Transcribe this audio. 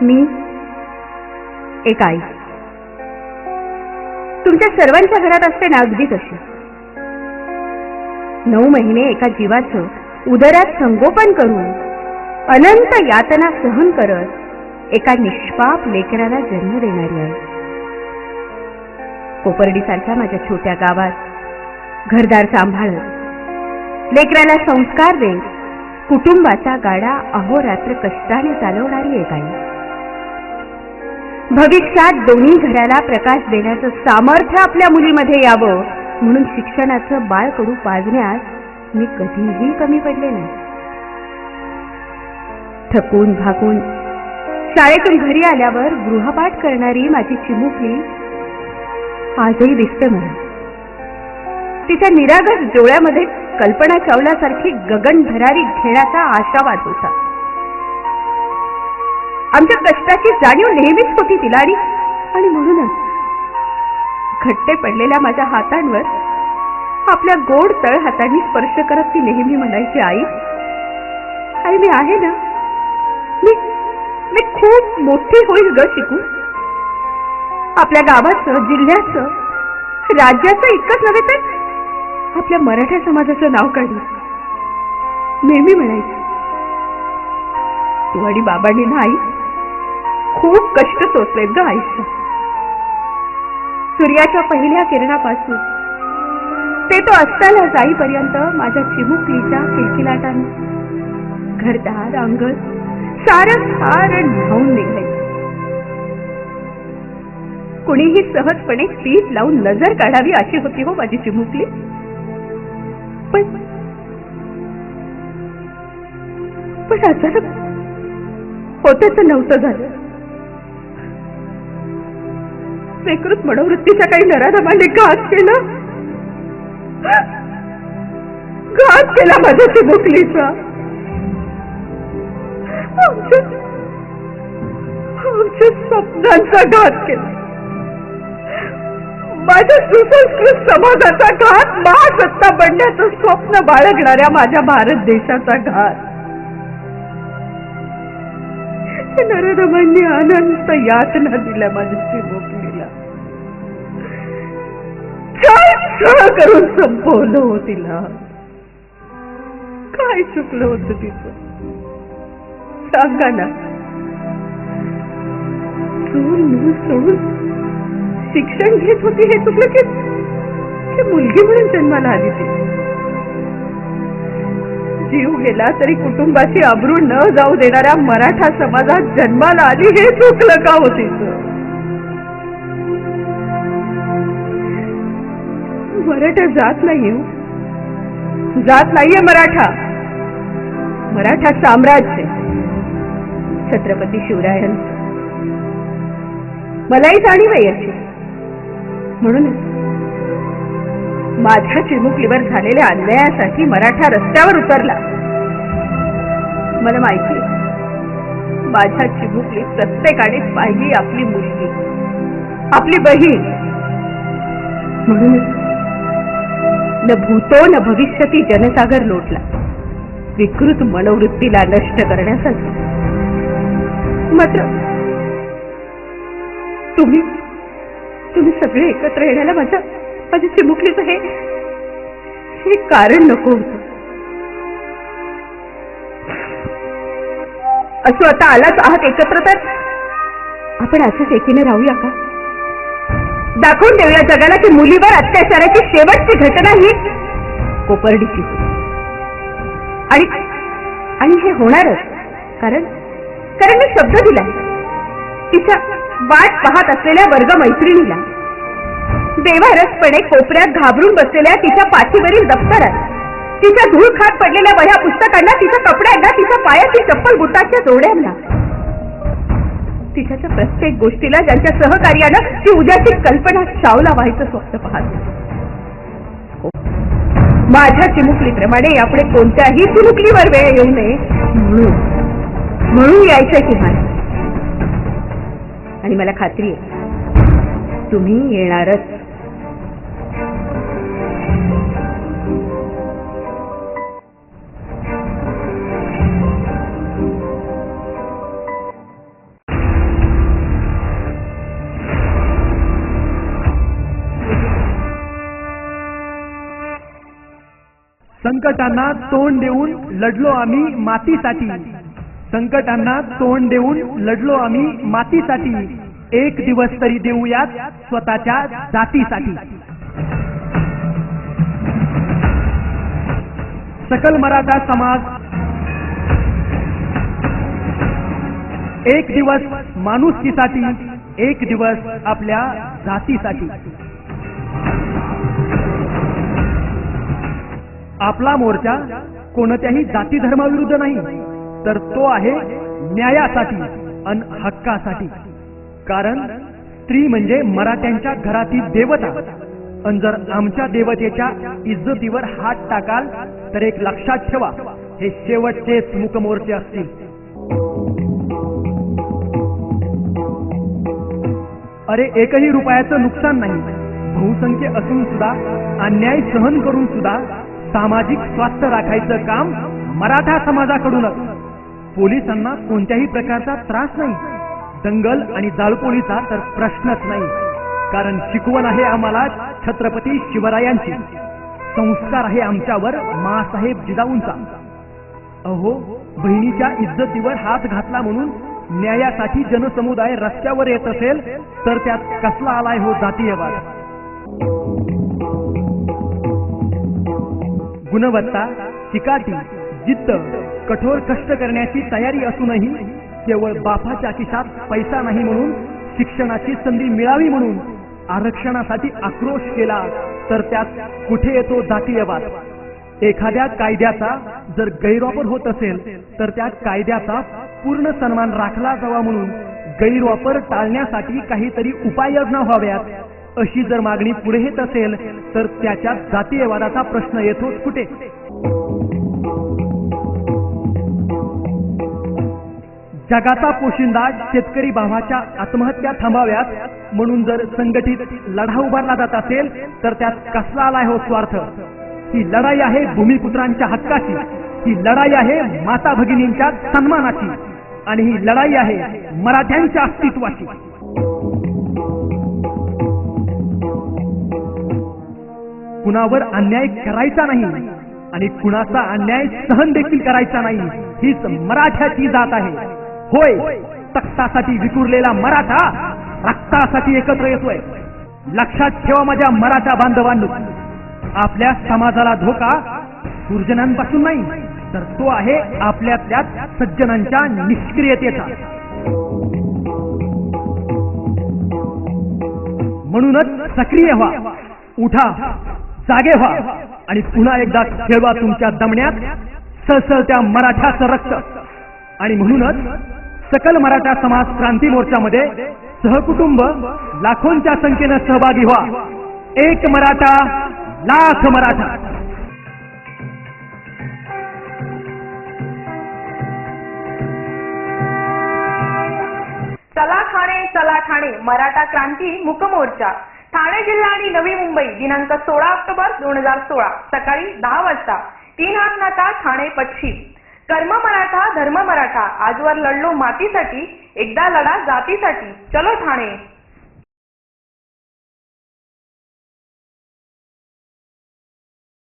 मी एक आई तुमच्या सर्वांच्या घरात असते ना, अगदी तशी. 9 महिने एका जीवाचं उदरात संगोपन करून अनंत यातना सहन करत एका निष्पाप लेकराला जन्म देणारी आहे. कोपर्डीसारख्या माझ्या छोट्या गावात घरदार सांभाळत लेकराला संस्कार देत कुटुंबाचा गाडा अहोरात्र कष्टाने चालवणारी एक आई. भविष्यात दोन्ही घराला प्रकाश देण्याचं सामर्थ्य आपल्या मुलीमध्ये यावं म्हणून शिक्षणाचं बाळकडू पाजण्यास मी कधीही कमी पडले नाही. थकून भागून शाळेतून घरी आल्यावर गृहपाठ करणारी माझी चिमुकली आजही दिसते मला. तिच्या निरागस डोळ्यामध्ये कल्पना चावलासारखी गगनभरारी घेण्याचा आशावाद होता. आमच्या कष्टाची जाणीव नेहमीच होती तिला आणि म्हणूनच घट्टे पडलेल्या माझ्या हातांवर आपल्या गोड तळ हातांनी स्पर्श करत ती नेहमी म्हणायची, आई आई मी आहे ना, मी खूप मोठी होईल ग शिकून. आपल्या गावाचं, जिल्ह्याचं, राज्याचं इतकंच नव्हे तर आपल्या मराठा समाजाचं नाव काढलं. नेहमी म्हणायची, तू आणि बाबांनी नाही खूप कष्ट सोसलेत ग आयुष्यात. सूर्याच्या पहिल्या किरणापासून ते तो अस्ताला जाईपर्यंत माझ्या चिमुकलीच्या किलकिलाटाने घरदार अंगण सारं न्हावून निघायचं. कुणीही सहजपणे पीठ लावून नजर काढावी अशी होती हो माझी चिमुकली. पण अचानक होतच नव्हतं झालं. स्वीकृत मनोवृत्तीच्या काही नराधमांनी घात केला माझ्या चिमुकलीचा. आमच्या स्वप्नांचा घात केला. माझ्या सुसंस्कृत समाजाचा घात, महासत्ता बनण्याचं स्वप्न बाळगणाऱ्या माझ्या भारत देशाचा घात. नरधमांनी अनंत यातना दिल्या माझ्या चिमुकलीला. छळ करून संपवलं हो तिला. काय चुकलं होतं तिचं सांगा ना. सोडून शिक्षण घेत होती हे चुकलं की मुलगी म्हणून जन्माला आली ती. जीव गेला तरी कुटुंबाची आबरू न जाऊ देणाऱ्या मराठा समाजात जन्माला आली हे चुकलं का होती. मराठा जात नाहीये, जात नाहीये मराठा साम्राज्य छत्रपती शिवरायांचं. मलाही जाणीव आहे याची. म्हणूनच माझ्या चिमुकलीवर झालेल्या अन्यायासाठी मराठा रस्त्यावर उतरला. मला माहिती माझ्या चिमुकली प्रत्येकानेच पाहिली आपली मुलगी, आपली बहीण. म्हणूनच न भूतो न भविष्यती जनसागर लोटला विकृत मनोवृत्तीला नष्ट करण्यासाठी. मात्र तुम्ही सगळे एकत्र येण्याला माझ्या चिमुकलीचं हे कारण नको होतं. असो आता आलाच आहात एकत्र तर आपण असंच एकीने राहूया का? दाखवून देऊया जगाला की मुलीवर अत्याचाराची शेवटची घटना ही कोपर्डीची. आणि हे होणारच कारण मी शब्द दिलाय. तिच्या वाट पाहत असलेल्या वर्ग मैत्रिणीला, बेवारसपणे कोपऱ्यात घाबरून बसलेल्या तिच्या पाठीवरील दप्तरात, तिच्या धूळ खात पडलेल्या वह्या पुस्तकांना, तिच्या कपड्यांना, तिच्या पायाची चप्पल बुटाच्या जोड्यांना, तिच्याच्या प्रत्येक गोष्टीला ज्यांच्या सहकार्यानं ती उद्याची कल्पना चावला व्हायचं स्वप्न पाहत. माझ्या चिमुकलीप्रमाणे यापुढे कोणत्याही चिमुकलीवर वेळ येऊ नये म्हणून यायचं किमान. आणि मला खात्री आहे तुम्ही येणारच. संकटांना तोंड देऊन लढलो आम्ही मातीसाठी. संकटांना तोंड देऊन लढलो आम्ही मातीसाठी. एक दिवस तरी देऊयात स्वतःच्या जातीसाठी. सकल मराठा समाज एक दिवस माणुसकीसाठी, एक दिवस आपल्या जातीसाठी. आपला मोर्चा कोणत्याही जाती धर्माविरुद्ध नाही, तर तो आहे न्यायासाठी अन हक्कासाठी. कारण स्त्री म्हणजे मराठ्यांच्या घरातील देवता. अन जर आमच्या देवतेच्या इज्जतीवर हात टाकाल तर एक लक्षात ठेवा, हे शेवटचेच मूकमोर्चे असतील. अरे एकही रुपयाचं नुकसान नाही. बहुसंख्य असून सुद्धा, अन्याय सहन करून सुद्धा सामाजिक स्वास्थ्य राखायचं काम मराठा समाजाकडूनच. पोलिसांना कोणत्याही प्रकारचा त्रास नाही. दंगल आणि जाळपोळीचा तर प्रश्नच नाही. कारण शिकवण आहे आम्हाला छत्रपती शिवरायांची. संस्कार आहे आमच्यावर माँसाहेब जिजाऊंचा. अहो, बहिणीच्या इज्जतीवर हात घातला म्हणून न्यायासाठी जनसमुदाय रस्त्यावर येत असेल तर त्यात कसला आलाय हो जातीयवाद. गुणवत्ता, चिकाटी, जिद्द, कठोर कष्ट करण्याची तयारी असूनही केवळ बापाच्या खिशात पैसा नाही म्हणून, शिक्षणाची संधी मिळावी म्हणून आरक्षणासाठी आक्रोश केला तर त्यात कुठे येतो जातीयवाद. एखाद्या कायद्याचा जर गैरवापर होत असेल तर त्या कायद्याचा पूर्ण सन्मान राखला जावा म्हणून गैरवापर टाळण्यासाठी काहीतरी उपाययोजना व्हाव्यात अशी जर मागणी पुढे येत असेल तर त्याच्यात जातीयवादाचा प्रश्न येतोच कुठे. जगाचा पोशिंदा शेतकरी भावाच्या आत्महत्या थांबाव्यात म्हणून जर संघटित लढा उभारला जात असेल तर त्यात कसला आलाय हो स्वार्थ. ही लढाई आहे भूमिपुत्रांच्या हक्काची. ही लढाई आहे माता भगिनींच्या सन्मानाची. आणि ही लढाई आहे मराठ्यांच्या अस्तित्वाची. कुणावर अन्याय करायचा नाही आणि कुणाचा अन्याय सहन देखील करायचा नाही. हीच मराठ्याची जात आहे. होय, तख्तासाठी विखुरलेला मराठा रक्तासाठी एकत्र येतोय. लक्षात ठेवा माझ्या मराठा बांधवांनो, आपल्या समाजाला धोका दुर्जनांपासून नाही, तर तो आहे आपल्यातल्या सज्जनांच्या निष्क्रियतेचा. म्हणूनच सक्रिय व्हा, उठा, जागे व्हा आणि पुन्हा एकदा खेळवा तुमच्या दमण्यात सळसळत्या मराठ्याचं रक्त. आणि म्हणूनच सकल मराठा समाज क्रांती मोर्चामध्ये सहकुटुंब लाखोंच्या संख्येनं सहभागी व्हा. एक मराठा, लाख मराठा. चला ठाणे, चला ठाणे मराठा क्रांती मूकमोर्चा. ठाणे जिल्हा आणि नवी मुंबई दिनांक 16 ऑक्टोबर 2016 सकाळी 10 वाजता. 3 हात नाका, ठाणे पश्चिम. कर्म मराठा, धर्म मराठा. आजवर लढलो मातीसाठी, एकदा लढा जातीसाठी. चलो ठाणे.